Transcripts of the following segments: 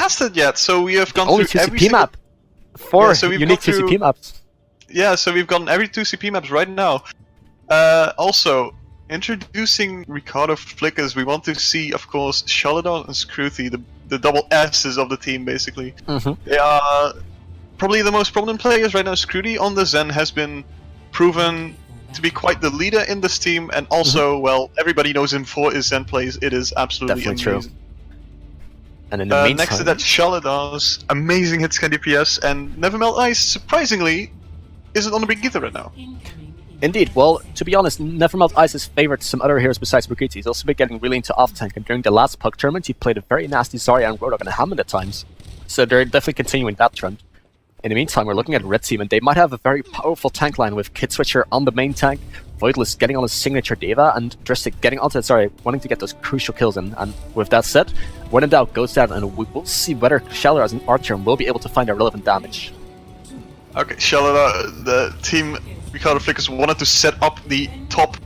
past it yet, so we have gone Only through 2 every CP single... map. 4 so we've unique gone 2 CP maps. Yeah, so we've gotten every 2 CP maps right now. Also, introducing Ricardo Flickers, we want to see, of course, Shaladon and Scruthy, the double S's of the team, basically. They are probably the most prominent players right now. Scruthy on the Zen has been proven to be quite the leader in this team, and also, well, everybody knows him for his Zen plays. It is absolutely Definitely amazing. true. And in the meantime, next to that, Shaladon's amazing hitscan DPS, and Nevermelt Ice, surprisingly, isn't on the big ether right now. Indeed. Well, to be honest, Nevermelt Ice has favored some other heroes besides Brigitte. He's also been getting really into off-tank, and during the last Puck tournament, he played a very nasty Zarya and Roadhog and Hammond at times. So they're definitely continuing that trend. In the meantime, we're looking at Red Team, and they might have a very powerful tank line with Kid Switcher on the main tank, Voidless getting on his signature Deva, and Dristic getting onto wanting to get those crucial kills in. And with that said, when in doubt, goes down, and we will see whether Shaladar and Archer will be able to find their relevant damage. Okay, Shaladar, the team Ricardo Flickers wanted to set up the top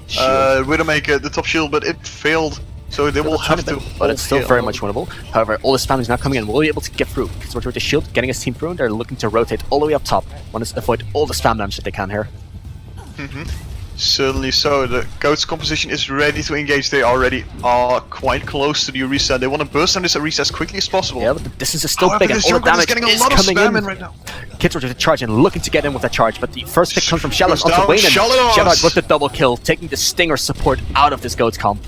Widowmaker, the top shield, but it failed. So they will have to. But it's still very much winnable. However, all this family is now coming in. Will be able to get through. Because with the shield getting his team through, and they're looking to rotate all the way up top. Want to avoid all the spam damage that they can here. Certainly so. The Goat's composition is ready to engage. They already are quite close to the Orisa. They want to burst on this Orisa as quickly as possible. Yeah, but the distance is still big, and all the damage is coming in. Right now. Kids are just charging, looking to get in with that charge, but the first pick comes from Shaladar onto Wayne, and Shaladar with the double kill, taking the Stinger support out of this Goat's comp.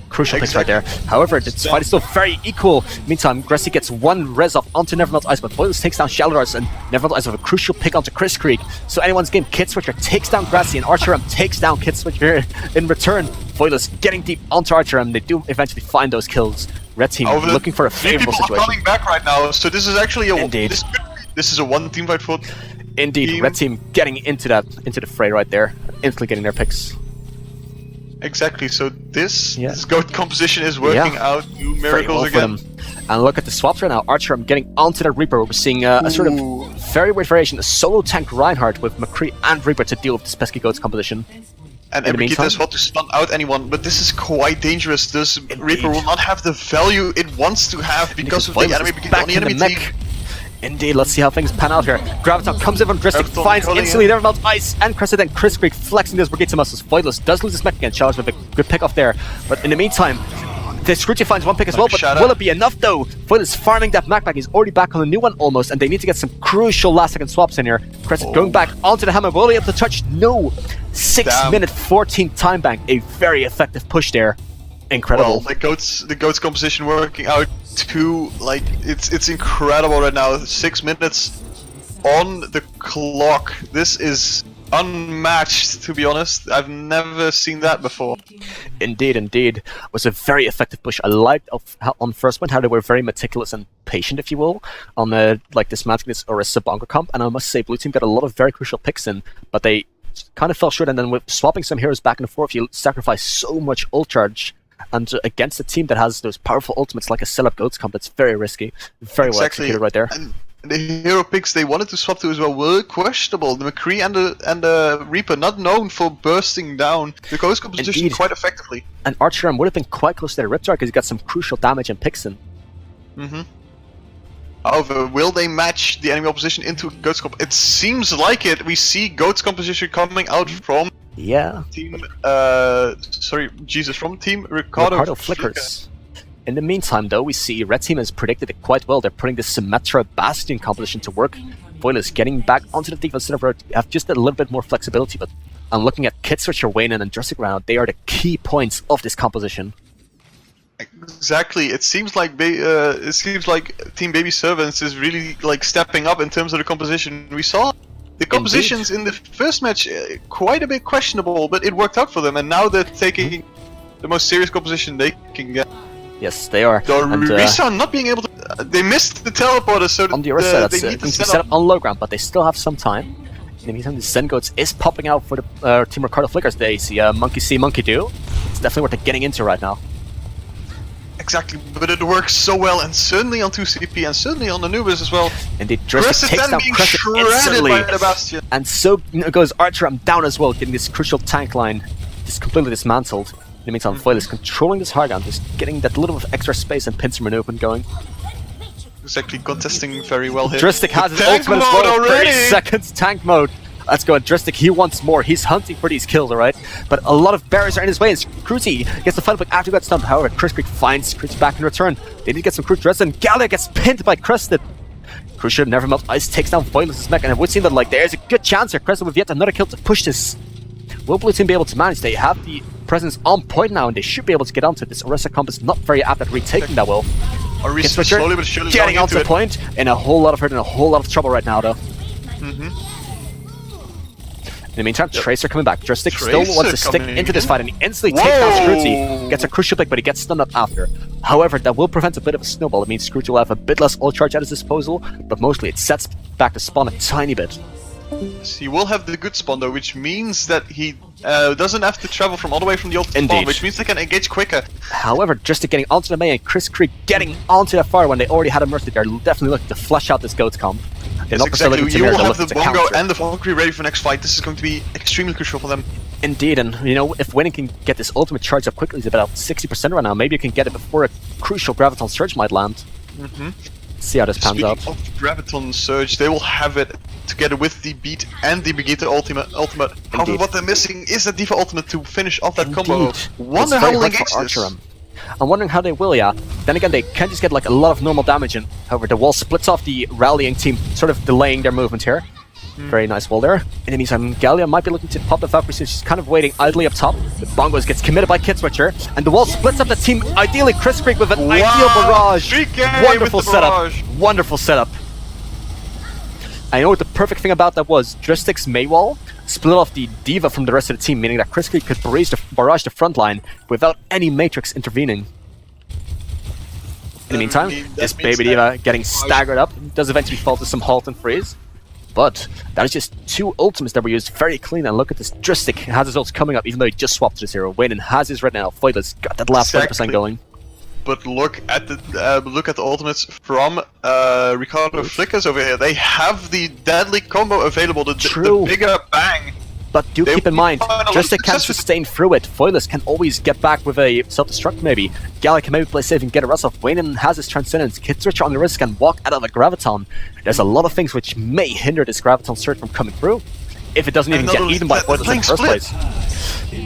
Crucial picks right there. However, the fight is still very equal. Meantime, Gressy gets one res off onto Nevermelt Ice, but Voidless takes down Shaladar, and Nevermelt Ice with a crucial pick onto Chris Creek. So anyone's game, Kid Switcher takes down Gressy, and Archer takes down Kid Switcher in return. Voidless getting deep onto Archer, and they do eventually find those kills. Red Team looking for a favorable situation. People are coming back right now, so this is actually a this is a one team fight for. Indeed, Red Team getting into the fray right there, instantly getting their picks. Exactly, so this Goat composition is working out. Do miracles again. And look at the swaps right now. Archer getting onto the Reaper. We're seeing a sort of very weird variation. A solo tank Reinhardt with McCree and Reaper to deal with this pesky Goat's composition. And Brigitte does want to stun out anyone, but this is quite dangerous. This Reaper will not have the value it wants to have because of the enemy on the enemy team. Indeed, let's see how things pan out here. Graviton comes in from Dristic, finds instantly Nevermelt Ice and Crescent, and Chris Creek flexing those Brigitte muscles. Voidless does lose his mech again, Challenge with a good pick off there. But in the meantime, the Scrutiny finds one pick as well, but will it be enough though? Voidless farming that mech back, he's already back on a new one almost, and they need to get some crucial last second swaps in here. Crescent going back onto the hammer, will he be able to touch? No! 6 minute 14 time bank, a very effective push there. Incredible. Well, the Goat's composition working out too, like, it's incredible right now. 6 minutes on the clock. This is unmatched, to be honest. I've never seen that before. Indeed. It was a very effective push. I liked on first one how they were very meticulous and patient, if you will, on like dismantling this Orisa bunker comp, and I must say Blue Team got a lot of very crucial picks in, but they kind of fell short, and then with swapping some heroes back and forth, you sacrifice so much ult charge. And against a team that has those powerful ultimates like a sell-up Goats comp, that's very risky. Very well executed right there. And the hero picks they wanted to swap to as well were questionable. The McCree and the Reaper, not known for bursting down the Ghost composition quite effectively. And Archer would have been quite close to the Riptar because he got some crucial damage and picks in. However, will they match the enemy opposition into Goats comp? It seems like it. We see Goats composition coming out from team from team Ricardo Flickers. In the meantime though, we see Red Team has predicted it quite well. They're putting the Symmetra Bastion composition to work. Voidless getting back onto the defensive road, have just a little bit more flexibility, but I'm looking at Kid Switcher, Wayne and Jurassic Round. They are the key points of this composition. Exactly. It seems like Team Baby Servants is really like stepping up in terms of the composition. We saw the compositions in the first match quite a bit questionable, but it worked out for them, and now they're taking the most serious composition they can get. Yes, they are. Orisa not being able to... they missed the teleporter, so on the Orisa, they need to set up on low ground, but they still have some time. In the meantime, the Zen Goats is popping out for the Team Ricardo Flickers. They see Monkey See, Monkey Do. It's definitely what they're getting into right now. Exactly, but it works so well, and certainly on 2CP, and certainly on Anubis as well. Indeed, Dristic takes down Crescent instantly, by the Bastion. And so goes Archer down as well, getting this crucial tank line just completely dismantled. In the meantime, Foil is controlling this hard ground, just getting that little bit of extra space and pincer movement going. exactly contesting very well here. Dristic has his ultimate as well. 30 seconds tank mode. Let's go. Dristic, he wants more. He's hunting for these kills, alright? But a lot of barriers are in his way. Cruzy gets the final pick after he got stunned. However, Chris Creek finds Cruzy back in return. They need to get some Cruise dressed, and Galia gets pinned by Crested. Cruise should never melt ice, takes down Voidless's mech, and it would seem that like there's a good chance here. Crested with yet another kill to push this. Will Blue Team be able to manage? They have the presence on point now, and they should be able to get onto this. Orisa Comp is not very apt at retaking that will. Orisa slowly but surely getting onto the point, in a whole lot of hurt and a whole lot of trouble right now, though. In the meantime, Tracer coming back. Dristic still wants to stick into this fight, and he instantly takes down Scrooty. Gets a crucial pick, but he gets stunned up after. However, that will prevent a bit of a snowball. It means Scrooty will have a bit less ult charge at his disposal, but mostly it sets back the spawn a tiny bit. He will have the good spawn though, which means that he doesn't have to travel from all the way from the ult spawn, which means they can engage quicker. However, Dristic getting onto the Mei and Chris Creek getting onto that fire when they already had a Mercy, they're definitely looking to flush out this Goats comp. Yes, exactly. You will have the Bongo and the Valkyrie ready for next fight. This is going to be extremely crucial for them. Indeed, and you know, if Winning can get this ultimate charge up quickly, it's about 60% right now. Maybe you can get it before a crucial Graviton Surge might land. See how this pans out. Speaking of Graviton Surge, they will have it together with the Beat and the Vegeta ultimate. However, what they're missing is the D.Va ultimate to finish off that combo. Wonder how they'll engage this. I'm wondering how they will, yeah. Then again, they can just get like a lot of normal damage in. However, the wall splits off the rallying team, sort of delaying their movement here. Very nice wall there. In the meantime, Galia might be looking to pop the Valkyrie since she's kind of waiting idly up top. The Bongos gets committed by Kid Switcher, and the wall splits up the team. Ideally, Chris Creek with an ideal barrage. Wonderful setup. Wonderful setup. I know what the perfect thing about that was. Dristic's Mei wall split off the D.Va from the rest of the team, meaning that Chris Creek could barrage the front line without any Matrix intervening. In the meantime, this baby D.Va getting staggered up does eventually fall to some halt and freeze. But that is just two ultimates that were used very clean, and look at this. Dristic has his ults coming up even though he just swapped to the zero. Wayne has his right now. Foitless got that last 20% going. But look at the ultimates from Ricardo Flickers over here. They have the deadly combo available, the bigger bang. But do keep in mind, Dristic can sustain through it. Foitless can always get back with a self-destruct maybe. Gala can maybe play safe and get a rest off. Wayne has his Transcendence. Kid Switcher on the risk can walk out of the Graviton. There's a lot of things which may hinder this Graviton Surge from coming through. If it doesn't even get eaten by Foitless in the first place.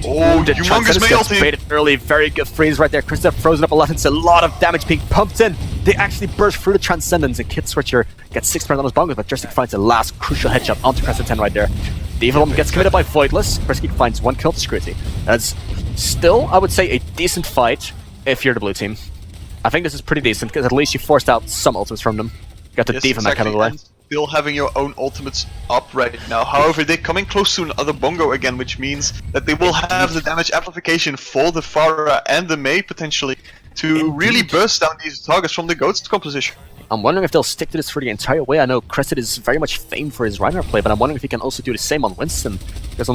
Oh, the Transcendence gets baited early. Very good freeze right there. Kristaps frozen up a lot. It's a lot of damage being pumped in. They actually burst through the Transcendence, and Kid Switcher gets 6% on his bongos, but Dristic finds the last crucial headshot onto Crescent 10 right there. The Evil One gets committed by Voidless. Chris Creek finds one kill to Scrutiny. That's still, I would say, a decent fight if you're the blue team. I think this is pretty decent, because at least you forced out some ultimates from them. Got the D.Va mech out of the way. Still having your own ultimates up right now. However, they're coming close to another Bongo again, which means that they will have the damage amplification for the Pharah and the Mei potentially to really burst down these targets from the Goats composition. I'm wondering if they'll stick to this for the entire way. I know Crested is very much famed for his Reinhardt play, but I'm wondering if he can also do the same on Winston. Because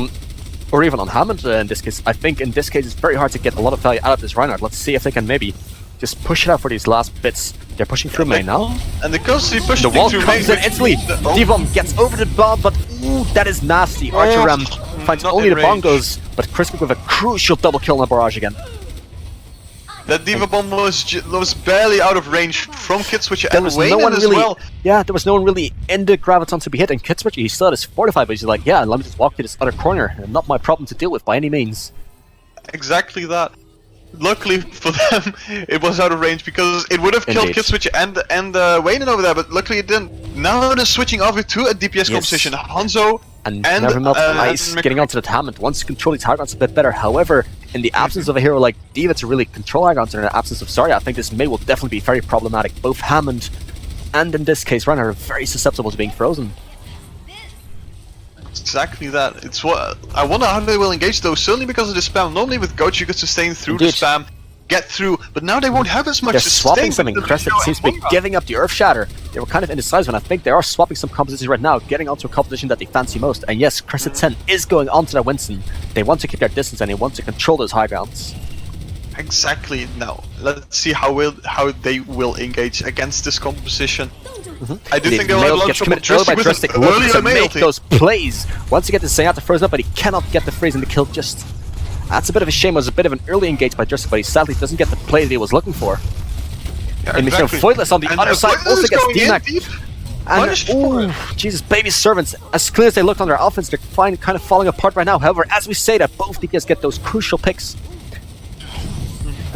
or even on Hammond in this case. I think in this case it's very hard to get a lot of value out of this Reinhardt. Let's see if they can maybe just push it out for these last bits. They're pushing through Mei now. And the constantly wall comes in instantly. D.Va gets over the bomb, but ooh, that is nasty. Archer Ram finds only the bongos, but Chris Creek with a crucial double kill on the barrage again. That D.Va bomb was barely out of range from Kid Switcher and Wayne no as well. Yeah, there was no one really in the Graviton to be hit, and Kid Switcher, he still had his fortified, but he's like, yeah, let me just walk to this other corner. Not my problem to deal with by any means. Exactly that. Luckily for them, it was out of range because it would have killed Kid Switcher and Wayne over there, but luckily it didn't. Now they're switching over to a DPS composition. Hanzo and Never Melt Ice getting onto the Hammond wants to control these high grounds a bit better. However, in the absence of a hero like D.Va to really control high grounds, and in the absence of Zarya, I think this Mei will definitely be very problematic. Both Hammond and in this case Reinhardt are very susceptible to being frozen. Exactly that. It's what I wonder how they will engage though. Certainly because of the spam. Normally with Goats you could sustain through the spam, get through, but now they won't have as much. They're swapping something. Crested seems to be giving up the Earth Shatter. They were kind of indecisive, and I think they are swapping some compositions right now, getting onto a composition that they fancy most. And yes, Crested 10 is going onto that Winston. They want to keep their distance and they want to control those high grounds. Exactly. Now let's see how they will engage against this composition. I do think they'll have a lot of trouble to make those plays. Once you get the Zenyatta frozen up, but he cannot get the freeze and the kill just... That's a bit of a shame. It was a bit of an early engage by Dristic, but he sadly doesn't get the play that he was looking for. And exactly. Foilers on the other side also gets DMAC. And Jesus, baby servants, as clear as they looked on their offense, they're kind of falling apart right now. However, as we say that, both DPS get those crucial picks.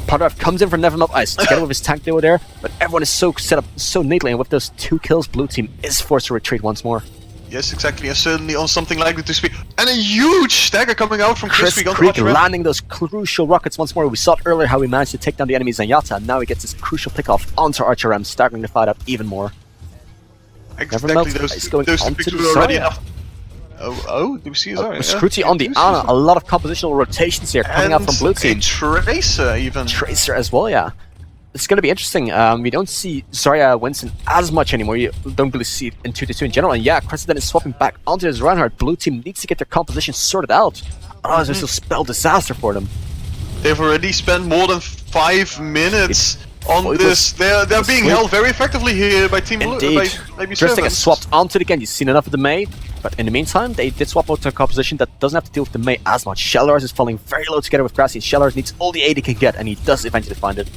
Podrive comes in for Nevermelt Ice, together with his tank duo there, but everyone is so set up so neatly, and with those 2 kills, blue team is forced to retreat once more. Yes, exactly, and certainly on something like the 2-speed. And a huge stagger coming out from Chris Creek landing those crucial rockets once more. We saw it earlier how he managed to take down the enemy Zenyatta, and now he gets this crucial pick off onto Archer M, staggering the fight up even more. Exactly, those picks were already enough. Oh, do we see his Scrutiny on the Ana, a lot of compositional rotations here coming out from blue team. And Tracer even. Tracer as well, yeah. It's going to be interesting. We don't see Zarya Winston as much anymore. You don't really see it in 2-2 in general. And yeah, Crescent is swapping back onto his Reinhardt. Blue team needs to get their composition sorted out. Otherwise, this will spell disaster for them. They've already spent more than 5 minutes on this. They're being held very effectively here by Team Blue. Indeed. Drifting has swapped onto it again. You've seen enough of the Mei. But in the meantime, they did swap out to a composition that doesn't have to deal with the Mei as much. Shellars is falling very low together with Grassy. Shellars needs all the aid he can get, and he does eventually find it.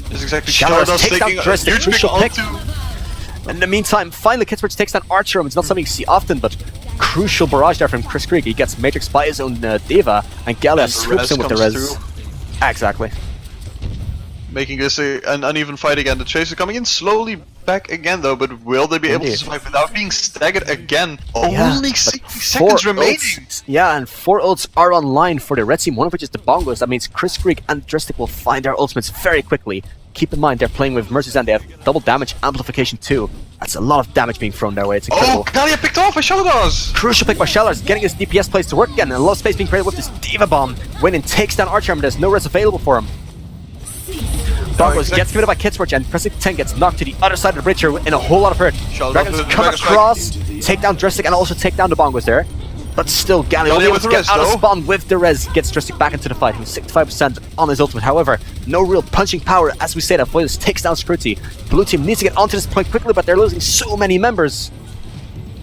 That's exactly. Shellars takes down Drist, a crucial pick. In the meantime, finally Kingsbridge takes down Archer. It's not something you see often, but crucial barrage there from Chris Krieg. He gets Matrix by his own Diva, and Gallia swoops in with the res. Exactly. Making this an uneven fight again. The Tracer coming in slowly back again though, but will they be able to survive without being staggered again? Only 60 seconds remaining! Yeah, and 4 ults are online for the red team, one of which is the Bongos. That means Chris Krieg and Dristic will find their ultimates very quickly. Keep in mind, they're playing with Mercies and they have double damage amplification too. That's a lot of damage being thrown their way, it's incredible. Oh, Gallia picked off by Shellars! Crucial pick by Shellars, getting his DPS plays to work again, and a lot of space being created with this Diva Bomb. Winin takes down Archer, and there's no res available for him. Bongos gets committed by Kidsbridge, and Pressing 10 gets knocked to the other side of the bridge here in a whole lot of hurt. Dragons come across, take down Dristic, and also take down the Bongos there. But still, Gallia only able to get out of spawn with the res, gets Dristic back into the fight. He's 65% on his ultimate. However, no real punching power, as we say that Voidus takes down Scrutiny. Blue team needs to get onto this point quickly, but they're losing so many members.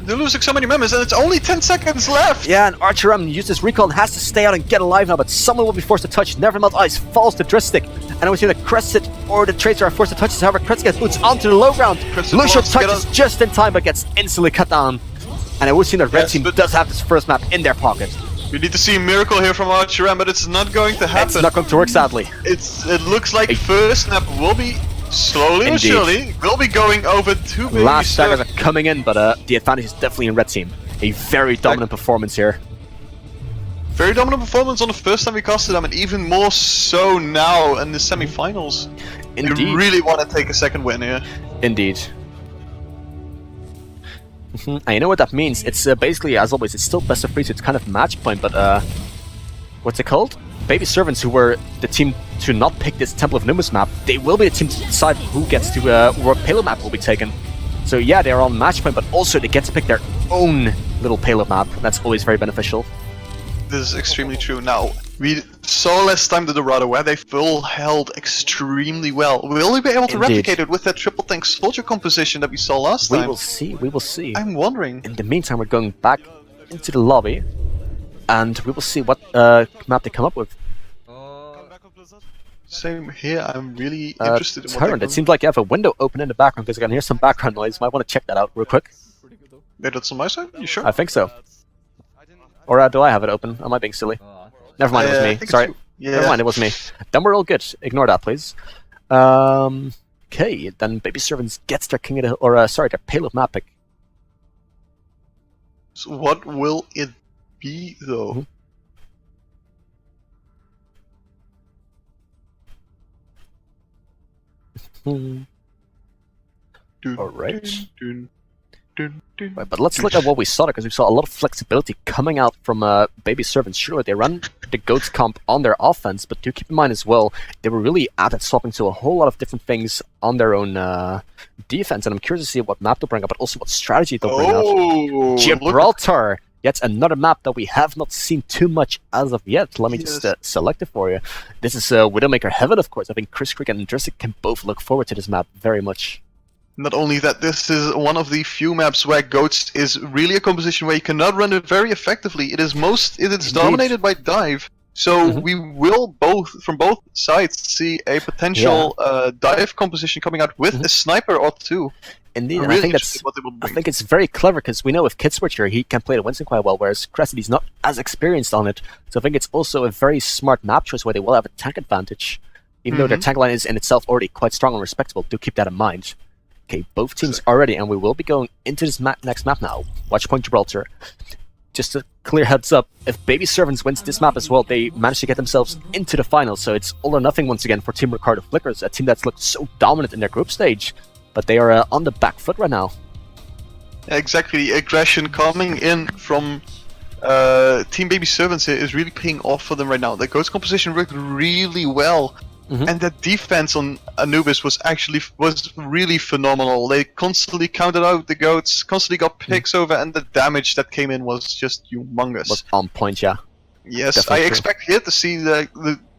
They're losing so many members, and it's only 10 seconds left! Yeah, and Archer M uses his recall and has to stay out and get alive now, but someone will be forced to touch. Nevermelt Ice falls to Dristic, and we see the Crescent or the Tracer are forced to touch this. However, Crescent gets boots onto the low ground. Lucio touches just in time, but gets instantly cut down. And I would see that red team does have this first map in their pocket. We need to see a miracle here from Archer M, but it's not going to happen. It's not going to work, sadly. It looks like first snap will be slowly or surely will be going over to Baby Last staggers are coming in, but the advantage is definitely in red team. A very dominant performance here. Very dominant performance on the first time we casted them, and even more so now in the semi-finals. Indeed. They really want to take a second win here. Indeed. And you know what that means? It's basically, as always, it's still best of 3, so it's kind of match point, but what's it called? Baby Servants, who were the team to not pick this Temple of Anubis map, they will be the team to decide who gets to where payload map will be taken. So yeah, they're on match point, but also they get to pick their own little payload map. That's always very beneficial. This is extremely true. Now, we saw last time the Dorado where they full held extremely well. Will we be able to replicate it with that triple tank soldier composition that we saw last time? We will see, we will see. I'm wondering. In the meantime, we're going back into the lobby, and we will see what map they come up with. Same here, I'm really interested in what Tyrant, it seems like you have a window open in the background because I can hear some background noise. Might want to check that out real quick. Wait, that's on my side? You sure? I think so. Or do I have it open? Am I being silly? Never mind, it was me. Sorry. Never mind, it was me. Then we're all good. Ignore that, please. Okay, then Baby Servants gets their King of the Hill, or sorry, their payload map pick. So what will it be, though? Alright. Right, but let's look at what we saw there, because we saw a lot of flexibility coming out from Baby Servants. Sure, they run the Goats comp on their offense, but do keep in mind as well, they were really apt at swapping to a whole lot of different things on their own defense, and I'm curious to see what map they'll bring up, but also what strategy they'll bring out. Gibraltar! Yet another map that we have not seen too much as of yet. Let me just select it for you. This is Widowmaker Heaven, of course. I think Chris Crick and Dristic can both look forward to this map very much. Not only that, this is one of the few maps where Goats is really a composition where you cannot run it very effectively. It is dominated by dive. So we will from both sides see a potential dive composition coming out with a sniper or two. Indeed, I'm and really I think it's very clever because we know with Kid Switcher he can play the Winston quite well, whereas Crescent not as experienced on it. So I think it's also a very smart map choice where they will have a tank advantage, even though their tank line is in itself already quite strong and respectable. Do keep that in mind. Okay, both teams are ready, and we will be going into this next map now. Watchpoint Gibraltar. Just a clear heads up, if Baby Servants wins this map as well, they manage to get themselves into the finals. So it's all or nothing once again for Team Ricardo Flickers, a team that's looked so dominant in their group stage. But they are on the back foot right now. Exactly, aggression coming in from Team Baby Servants here is really paying off for them right now. The Ghost composition worked really well, and that defense on Anubis was really phenomenal. They constantly counted out the goats, constantly got picks over, and the damage that came in was just humongous. Was on point, yeah. Yes, definitely I expect here to see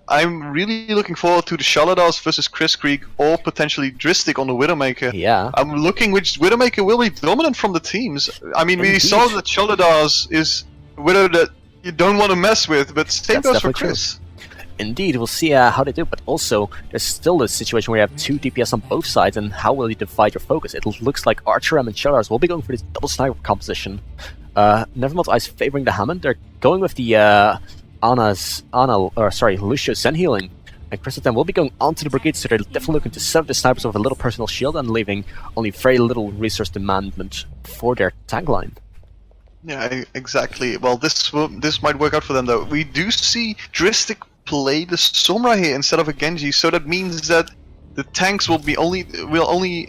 I'm really looking forward to the Shaladars versus Chris Creek or potentially Dristic on the Widowmaker. Yeah. I'm looking which Widowmaker will be dominant from the teams. I mean, we saw that Shaladars is a Widow that you don't want to mess with, but same goes for Chris. True. Indeed, we'll see how they do, but also there's still this situation where you have 2 DPS on both sides, and how will you divide your focus? It looks like Archer and Shaladars will be going for this double sniper composition. Nevermind Ice favoring the Hammond. They're going with the Lucio Zen healing, and Chrysanthemum will be going onto the brigade, so they're definitely looking to set up the snipers with a little personal shield and leaving only very little resource demandment for their tank line. Yeah, exactly. Well, this might work out for them though. We do see Dristic play the Sombra here instead of a Genji, so that means that the tanks will only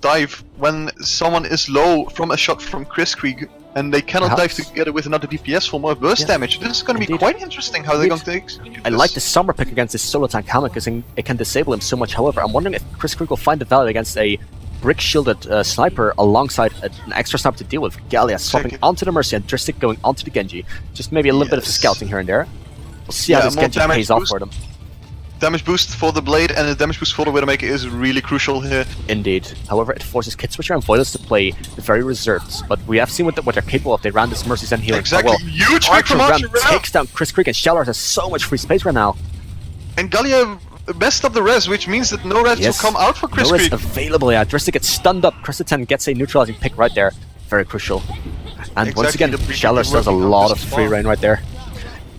dive when someone is low from a shot from Chris Krieg. And they cannot dive together with another DPS for more burst damage. This is going to be quite interesting how they're going to execute this. I like the Sombra pick against this solo tank Hammock because it can disable him so much. However, I'm wondering if Chris Krieg will find the value against a brick-shielded sniper alongside an extra sniper to deal with. Gallia swapping onto the Mercy and Dristic going onto the Genji. Just maybe a little bit of scouting here and there. We'll see how this Genji pays off for them. Damage boost for the Blade and the damage boost for the Widowmaker is really crucial here. Indeed. However, it forces Kid Switcher and Voidless to play very reserved. But we have seen what they're capable of. They ran this Mercy Zen healing. Exactly. Huge pick from Archer takes down Chris Creek, and Shaladars has so much free space right now. And Gallia messed up the res, which means that no res will come out for Chris Creek. No res available, yeah. Dristic gets stunned up. Chrysanthemum gets a neutralizing pick right there. Very crucial. And once again, Shaladars does a lot of free reign right there.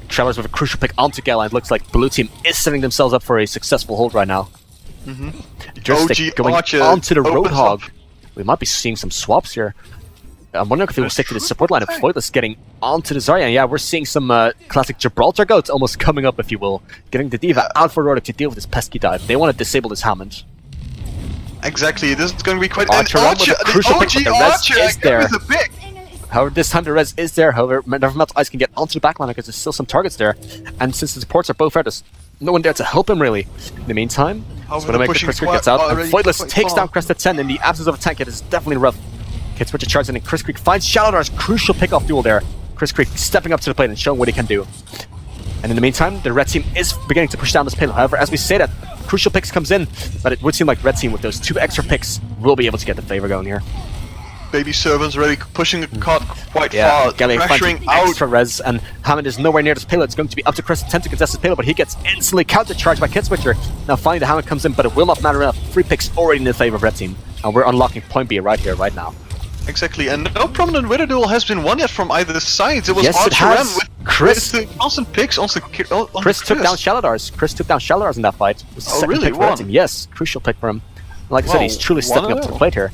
Shaladars with a crucial pick onto Gala, and it looks like Blue Team is setting themselves up for a successful hold right now. Dristic going onto the Roadhog. We might be seeing some swaps here. I'm wondering if he will stick to the support line of Voidless getting onto the Zarya. Yeah, we're seeing some classic Gibraltar goats almost coming up, if you will. Getting the Diva out for Roderick to deal with this pesky dive. They want to disable this Hammond. Exactly, this is going to be quite... Archer with a crucial pick, but the res is there. However, this time the res is there. However, Nevermelt Ice can get onto the backline because there's still some targets there. And since the supports are both there, there's no one there to help him, really. In the meantime, Chris Creek gets out, and Voidless takes down Cresta 10 in the absence of a tank. It is definitely rough. Kid Switcher charges in, and Chris Creek finds Shaladar's crucial pick-off duel there. Chris Creek stepping up to the plate and showing what he can do. And in the meantime, the red team is beginning to push down this payload. However, as we say that, crucial picks comes in, but it would seem like red team with those 2 extra picks will be able to get the favor going here. Baby Servants already pushing the cart quite far, pressuring out. Extra res, and Hammond is nowhere near this payload. It's going to be up to Chris 10 to contest this payload, but he gets instantly counter-charged by Kid Switcher. Now finally the Hammond comes in, but it will not matter enough. 3 picks already in the favor of red team, and we're unlocking point B right here, right now. Exactly, and no prominent Widow duel has been won yet from either side. It was Archer M with Chris the constant picks on Chris took down Shaladars. Chris took down Shaladars in that fight. It was the second pick for red team. Yes, crucial pick for him. Like I said, he's truly stepping up to the plate here.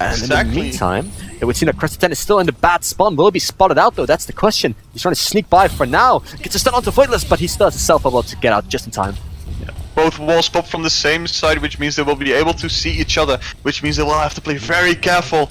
And in the meantime, it would seem that Cresta 10 is still in the bad spawn. Will he be spotted out though? That's the question. He's trying to sneak by for now. Gets a stun onto Voidless, but he still has a self-upload to get out just in time. Both walls pop from the same side, which means they will be able to see each other, which means they will have to play very careful.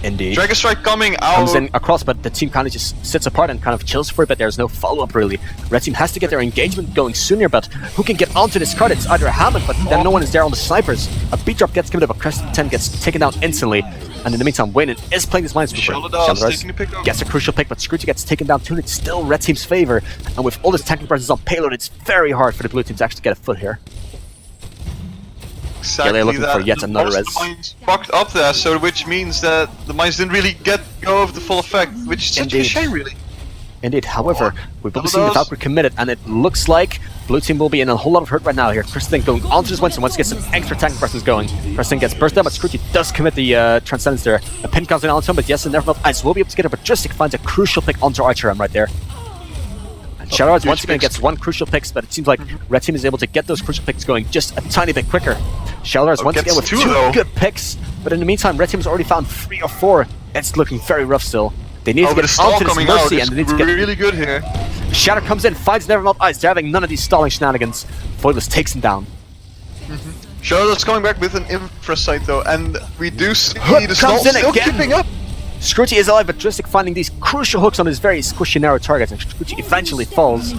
Indeed. Dragon Strike coming out. Comes in across, but the team kind of just sits apart and kind of chills for it, but there's no follow-up really. Red team has to get their engagement going sooner, but who can get onto this card? It's either a Hammond, but then no one is there on the snipers. A beat drop gets committed, but Cresta 10 gets taken down instantly. And in the meantime, Wayne is playing this Minesweeper. Shaladars gets a crucial pick, but Scrooge gets taken down too, and it's still red team's favor. And with all this tanking presence on payload, it's very hard for the blue team to actually get a foot here. Exactly, they're looking for yet another res. The mines fucked up there, so which means that the mines didn't really go of the full effect, which is such a shame, really. Indeed, however, we've probably seen the Valkyrie committed, and it looks like blue team will be in a whole lot of hurt right now here. Kristen going onto his Winston, wants to get some extra tank presence going. Kristen gets burst down, but Scrooge does commit the Transcendence there. A pin comes in onto him, but yes, and Nevermelt Ice will be able to get it, but Dristic finds a crucial pick onto Archer right there. And Shadow Eyes once again gets one crucial pick, but it seems like Red Team is able to get those crucial picks going just a tiny bit quicker. Shadow Eyes once again with two good picks, but in the meantime, Red Team has already found 3 or 4. It's looking very rough still. They need to get onto this Mercy, and they need to get really good here. Shatter comes in, finds Nevermelt Ice. They're having none of these stalling shenanigans. Foilus takes him down. Shadow's coming back with an infra sight though, and we do see the comes in still again. keeping up. Scrooge is alive, but Dristic finding these crucial hooks on his very squishy narrow targets, and Scrooge eventually falls.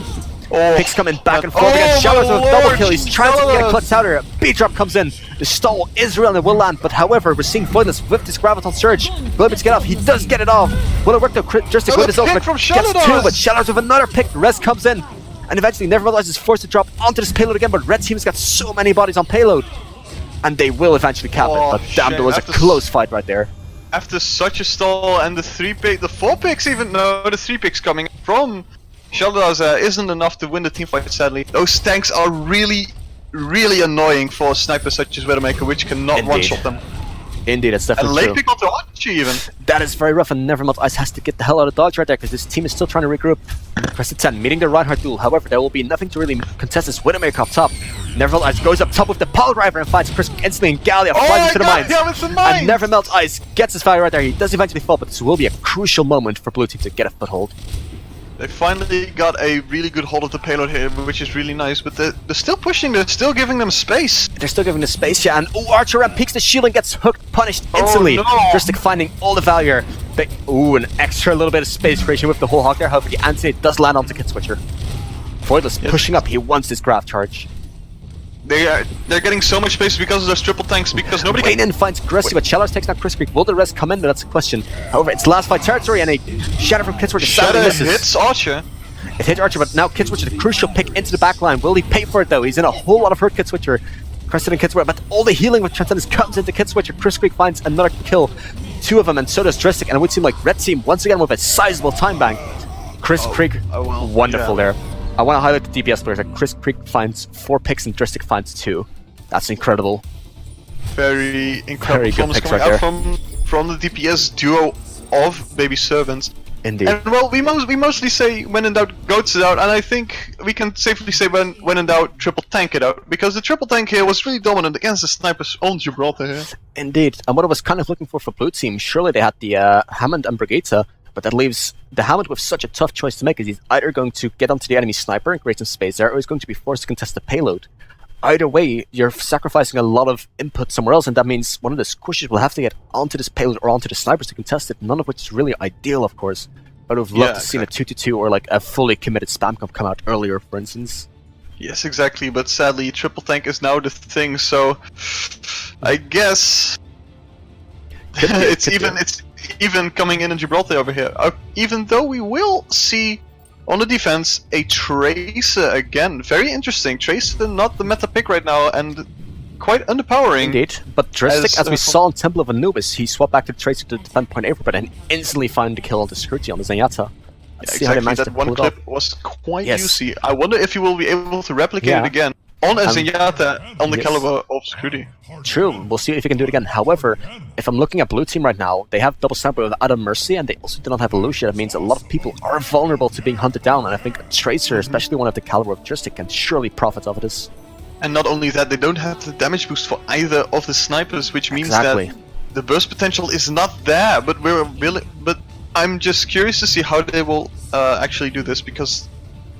Picks coming back and forth against Shadows with a double kill. He's trying to get a clutch out here. B-drop comes in. The stall is real and it will land, but however, we're seeing Foilus with this Graviton Surge. Will able to get off. He does get it off. Will it work though? Dristic with his ultimate gets 2, but Shadows with another pick. The rest comes in. And eventually, Nevermelt Ice is forced to drop onto this payload again, but Red Team's got so many bodies on payload. And they will eventually cap it, but damn, there was a close fight right there. After such a stall and the 4 picks even, no, the 3 picks coming from Sheldaz isn't enough to win the team fight, sadly. Those tanks are really annoying for snipers such as Widowmaker, which cannot one-shot them. Indeed, that's definitely true. And late pick onto Archie even. That is very rough, and Nevermelt Ice has to get the hell out of dodge right there, because this team is still trying to regroup. Crested 10, meeting the Reinhardt duel. However, there will be nothing to really contest this Widowmaker up top. Nevermelt Ice goes up top with the Pile Driver and finds Chris instantly, and Gallia flies into the mines. And Nevermelt Ice gets his fire right there. He does eventually fall, but this will be a crucial moment for Blue Team to get a foothold. They finally got a really good hold of the payload here, which is really nice, but they're still pushing, they're still giving them space. They're still giving the space, yeah, and Archer Ram peeks the shield and gets hooked, punished instantly. Dristic finding all the value. An extra little bit of space creation with the whole hawk there, however the anti does land onto Kit Switcher. Foilus pushing up, he wants this graph charge. They're getting so much space because of those triple tanks, because nobody can... Wayne finds Gristy, but Shellars takes out Chris Creek. Will the rest come in? That's the question. However, it's last fight territory, and a Shatter from Kit Switcher sadly misses. Hits Archer. It hit Archer, but now Kit Switcher, the crucial pick into the back line. Will he pay for it though? He's in a whole lot of hurt, Kit Switcher. Crested and Kit Switcher, but all the healing with Transcendence comes into Kit Switcher. Chris Creek finds another kill. 2 of them, and so does Dristic, and it would seem like Red Team once again with a sizable time bank. Chris Creek, wonderful there. I want to highlight the DPS players. Like Chris Creek finds 4 picks and Dristic finds 2. That's incredible. Very incredible performance coming out from the DPS duo of Baby Servants. Indeed. And well, we mostly say when in doubt, goats it out, and I think we can safely say when in doubt, triple tank it out, because the triple tank here was really dominant against the snipers on Gibraltar here. Indeed, and what I was kind of looking for Blue Team, surely they had the Hammond and Brigitte, but that leaves the Hammond with such a tough choice to make, as he's either going to get onto the enemy sniper and create some space there, or he's going to be forced to contest the payload. Either way, you're sacrificing a lot of input somewhere else, and that means one of the squishes will have to get onto this payload or onto the snipers to contest it, none of which is really ideal, of course. I would have loved to see a 2-2 or like a fully committed spam comp come out earlier, for instance. Yes, exactly, but sadly, triple tank is now the thing, so I guess it's even coming in Gibraltar over here. Even though we will see on the defense, a Tracer again. Very interesting. Tracer, not the meta pick right now, and quite underpowering. Indeed. But Dristic, as we saw in Temple of Anubis, he swapped back to Tracer to defend point A, but then instantly found the kill on the Scrutiny on the Zenyatta. Exactly, that one clip was quite juicy. I wonder if he will be able to replicate it again on a Zenyatta on the caliber of Scruti. True, we'll see if he can do it again. However, if I'm looking at Blue Team right now, they have double sniper without a Mercy, and they also do not have a Lucia. That means a lot of people are vulnerable to being hunted down, and I think a Tracer, especially one of the caliber of Dristic, can surely profit off of this. And not only that, they don't have the damage boost for either of the snipers, which means that the burst potential is not there. But I'm just curious to see how they will actually do this, because,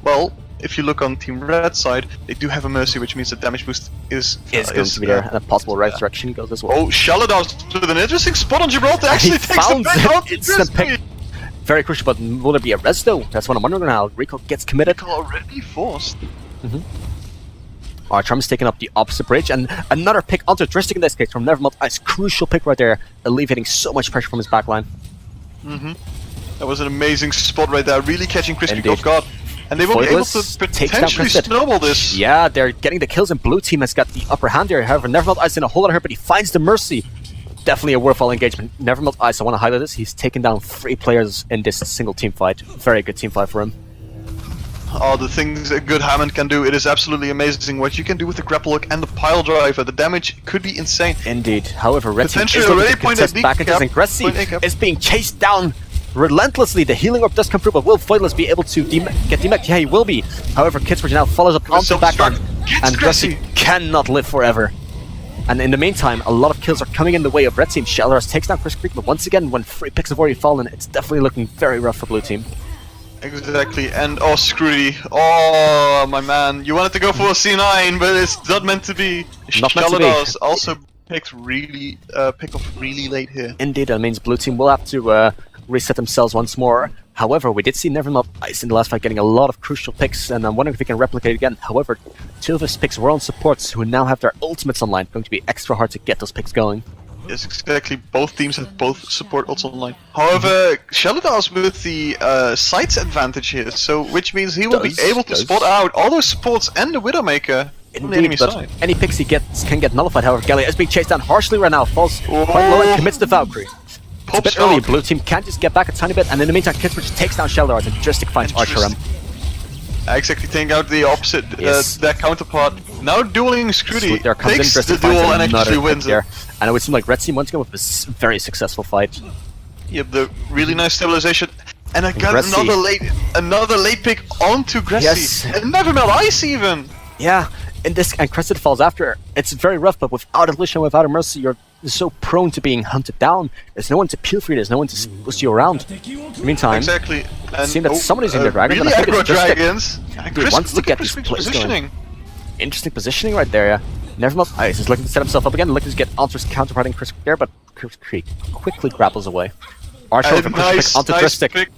well, if you look on Team Red side, they do have a Mercy, which means the damage boost is going to be there, and a possible resurrection goes as well. Oh, Shalados with an interesting spot on Gibraltar actually takes the pick. Very crucial, but will there be a res though? That's what I'm wondering now. Rico gets committed. Rico already forced. Alright, Trump is taking up the opposite bridge, and another pick onto Dristic in this case from Nevermelt Ice. Crucial pick right there, alleviating so much pressure from his backline. That was an amazing spot right there, really catching Chris Creek off guard. And they will be able to potentially snowball this. Yeah, they're getting the kills, and Blue Team has got the upper hand here. However, Nevermelt Ice in a whole lot of hurt, but he finds the Mercy. definitely a worthwhile engagement. Nevermelt Ice, I want to highlight this. He's taken down 3 players in this single team fight. Very good team fight for him. Oh, the things a good Hammond can do, it is absolutely amazing what you can do with the grapple hook and the pile driver. The damage could be insane. Indeed. However, Red Team is Potentially looking to already contest pointed back into this, and Gressy is being chased down relentlessly. The healing orb does come through, but will Voidless be able to get demeched? Yeah, he will be. However, Kidsbridge now follows up onto the background, and Gressy cannot live forever. And in the meantime, a lot of kills are coming in the way of Red Team. Shellers takes down Chris Creek, but once again, when 3 picks have already fallen, it's definitely looking very rough for Blue Team. Exactly, and oh, Scrooty. Oh, my man. You wanted to go for a C9, but it's not meant to be. Shaladas also picked really, pick off really late here. Indeed, that means Blue Team will have to reset themselves once more. However, we did see Nevermelt Ice in the last fight getting a lot of crucial picks, and I'm wondering if we can replicate again. However, 2 of his picks were on supports who now have their ultimates online. Going to be extra hard to get those picks going. Yes, exactly. Both teams have both support ults online. However, Shaladas with the sights advantage here, so which means he will be able to spot out all those supports and the Widowmaker on the enemy side. Any picks he gets can get nullified. However, Gallia is being chased down harshly right now. Falls quite low and commits the Valkyrie. It's a bit early. Blue Team can just get back a tiny bit, and in the meantime, Kidsbridge takes down Shaladas and Dristic finds Archerum. Exactly, taking out the opposite, their counterpart. Now dueling Scrooty there comes takes in, the duel and actually wins it. And it would seem like Red Team once again with this very successful fight. Yep, the really nice stabilization. And I got another late pick onto Gressy. Yes. And Nevermelt Ice even! Yeah, in this, and Crested falls after. It's very rough, but without a Lich and without a Mercy, you're so prone to being hunted down. There's no one to peel for you, there's no one to boost you around. In the meantime, exactly. And seeing that somebody's in the dragon, really I think it's dragons. He wants to get this place going. Interesting positioning right there, yeah. Nevermelt Ice is looking to set himself up again, looking to get onto his counterparting Chris there, but Chris Creek quickly grapples away. Archer from Chris onto Dristic,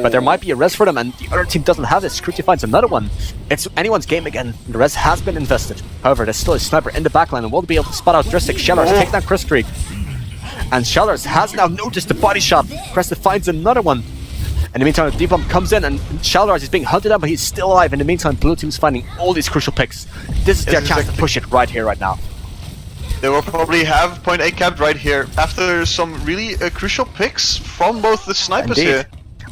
but there might be a res for them, and the other team doesn't have this. Scrooty finds another one. It's anyone's game again. The res has been invested. However, there's still a sniper in the backline and won't be able to spot out Dristic. Shellers take down Chris Creek, and Shellers has now noticed the body shot. Crested finds another one. In the meantime, the D-Bomb comes in, and Shellers is being hunted down, but he's still alive. In the meantime, Blue Team's finding all these crucial picks. This is their chance to push it right here, right now. They will probably have point A capped right here after some really crucial picks from both the snipers here.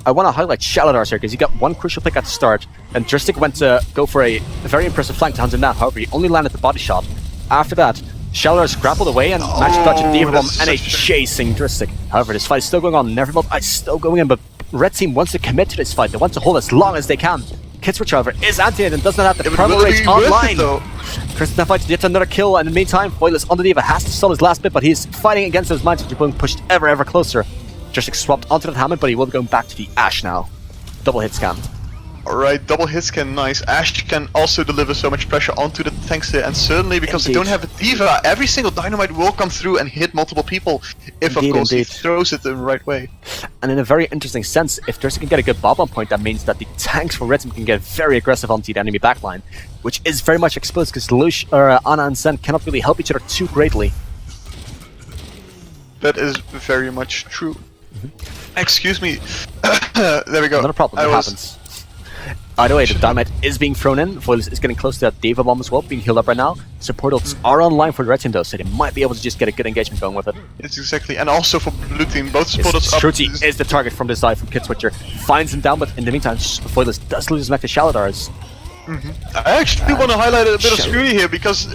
I want to highlight Shaladars here because he got 1 crucial pick at the start, and Dristic went to go for a very impressive flank to hunt him down. However, he only landed the body shot. After that, Shaladars grappled away and managed to dodge a D.Va bomb and a chasing Dristic. However, this fight is still going on. Nevermelt Ice still going in, but Red Team wants to commit to this fight. They want to hold as long as they can. Kidsbridge, however, is anti-hit and does not have the primal rage online. Chris now fights yet another kill, and in the meantime, Voidless on the D.Va has to stall his last bit, but he's fighting against those mines, which are being pushed ever closer. Dristic swapped onto that Hammond, but he will be going back to the Ash now. Double hit scan. Alright, double hit scan, nice. Ash can also deliver so much pressure onto the tanks here, and certainly because they don't have a D.Va, every single dynamite will come through and hit multiple people, if of course he throws it the right way. And in a very interesting sense, if Dristic can get a good bob on point, that means that the tanks for Red Team can get very aggressive onto the enemy backline, which is very much exposed because Ana and Zen cannot really help each other too greatly. That is very much true. Excuse me. There we go. Not a problem, it happens. Either way, the dynamite is being thrown in. Voidless is getting close to that D.Va bomb as well, being healed up right now. Support ults are online for the Red Team though, so they might be able to just get a good engagement going with it. Yes, exactly. And also for Blue Team, both support ults up. Shruti is the target from this dive from Kidswitcher. Finds him down, but in the meantime, Voidless does lose his mech to Shaladars. I actually want to highlight a bit of Scrooty here because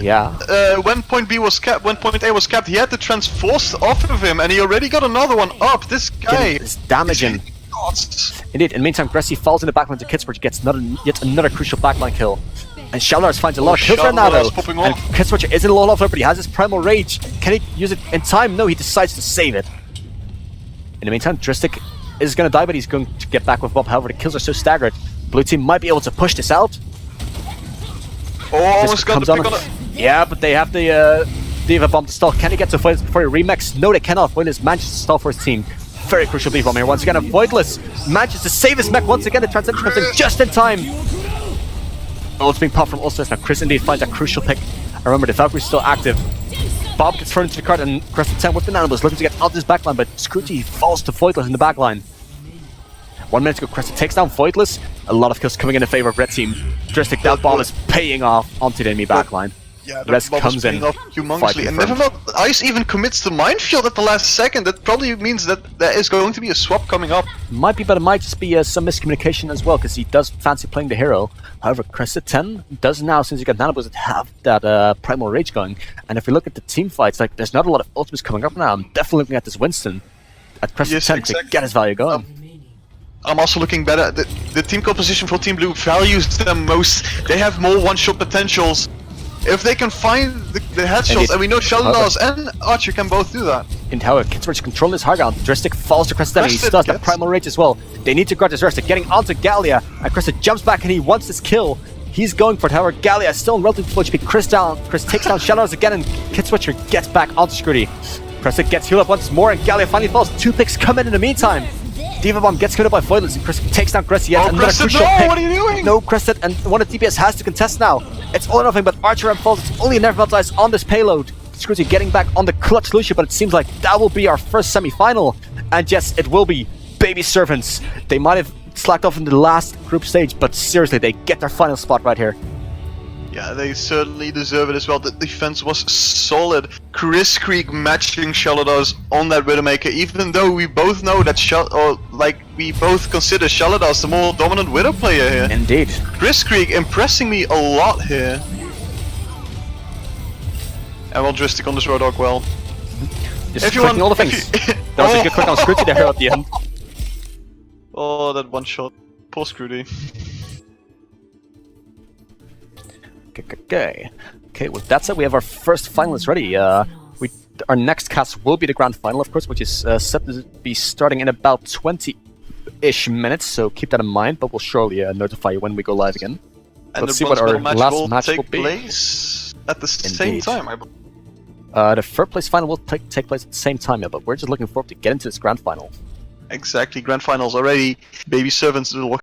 when point B was capped, when point A was capped, he had the transforce off of him, and he already got another one up. This guy is damaging. Indeed, in the meantime, Gressy falls in the backline to Kidswitcher, gets yet another crucial backline kill. And Shaladars finds a lot of kills right now though. And Kidswitcher isn't low enough, but he has his primal rage. Can he use it in time? No, he decides to save it. In the meantime, Dristic is going to die, but he's going to get back with Bob. However, the kills are so staggered. Blue Team might be able to push this out. Oh, almost got the pick on it. Yeah, but they have the D.Va bomb to stall. Can he get to Voidless before he remix? No, they cannot. Voidless manages to stall for his team. Very crucial D.Va bomb here. Once again, Voidless manages to save his mech. Once again, the transition comes in just in time. Oh, it's being popped from Ulster. Now Chris indeed finds a crucial pick. I remember the Valkyrie's still active. Bob gets thrown into the cart and Crested 10 with the Anubis looking to get out this backline, but Scrooty falls to Voidless in the backline. 1 minute to go, Crested takes down Voidless. A lot of kills coming in favor of Red Team. Dristic, that bomb is paying off onto the enemy backline. Yeah, the Rest bubble comes in. spinning off humongously. And never Ice even commits the minefield at the last second. That probably means that there is going to be a swap coming up. Might be, but it might just be some miscommunication as well, because he does fancy playing the hero. However, Crested 10 does now, since you got Anubis, have that Primal Rage going. And if we look at the team fights, like there's not a lot of ultimates coming up now. I'm definitely looking at this Winston at Crested 10 to get his value going. I'm also looking better at the team composition for Team Blue values them most. They have more one-shot potentials. If they can find the headshots, and we know Sheldon and Archer can both do that. And however, Kidswitch controlling his high ground. Dristic falls to Crested, and he still has that Primal Rage as well. They need to guard this Dristic, getting onto Gallia, and Crested jumps back and he wants this kill. He's going for it, however, Gallia is still in relatively full HP. Chris takes down Shadows again, and Kidswitcher gets back onto Scruty. Crested gets healed up once more, and Gallia finally falls. 2 picks come in the meantime. Diva Bomb gets killed by Voidless, and Chris takes down Crested yet another crucial pick. What are you doing? No Crested, and one of the DPS has to contest now. It's all or nothing, but Archer and falls. It's only a Never Dice on this payload. Scruty getting back on the clutch Lucia, but it seems like that will be our first semi-final. And yes, it will be Baby Servants. They might have slacked off in the last group stage, but seriously, they get their final spot right here. Yeah, they certainly deserve it as well. The defense was solid. Chris Creek matching Shaladas on that Widowmaker, even though we both know that we both consider Shaladas the more dominant Widow player here. Indeed. Chris Creek impressing me a lot here. And well, Dristic on this Roadhog well. Just clicking all the things. That was a good click on Scruty there at the end. Oh, that one shot. Poor Scruty. Okay, with that said, we have our first finalists ready. Our next cast will be the grand final, of course, which is set to be starting in about 20-ish minutes, so keep that in mind, but we'll surely notify you when we go live again. And let's see what our last match will be. Place at the same time, I believe. The third place final will take place at the same time, yeah, but we're just looking forward to get into this grand final. Exactly, grand finals already. Baby Servants will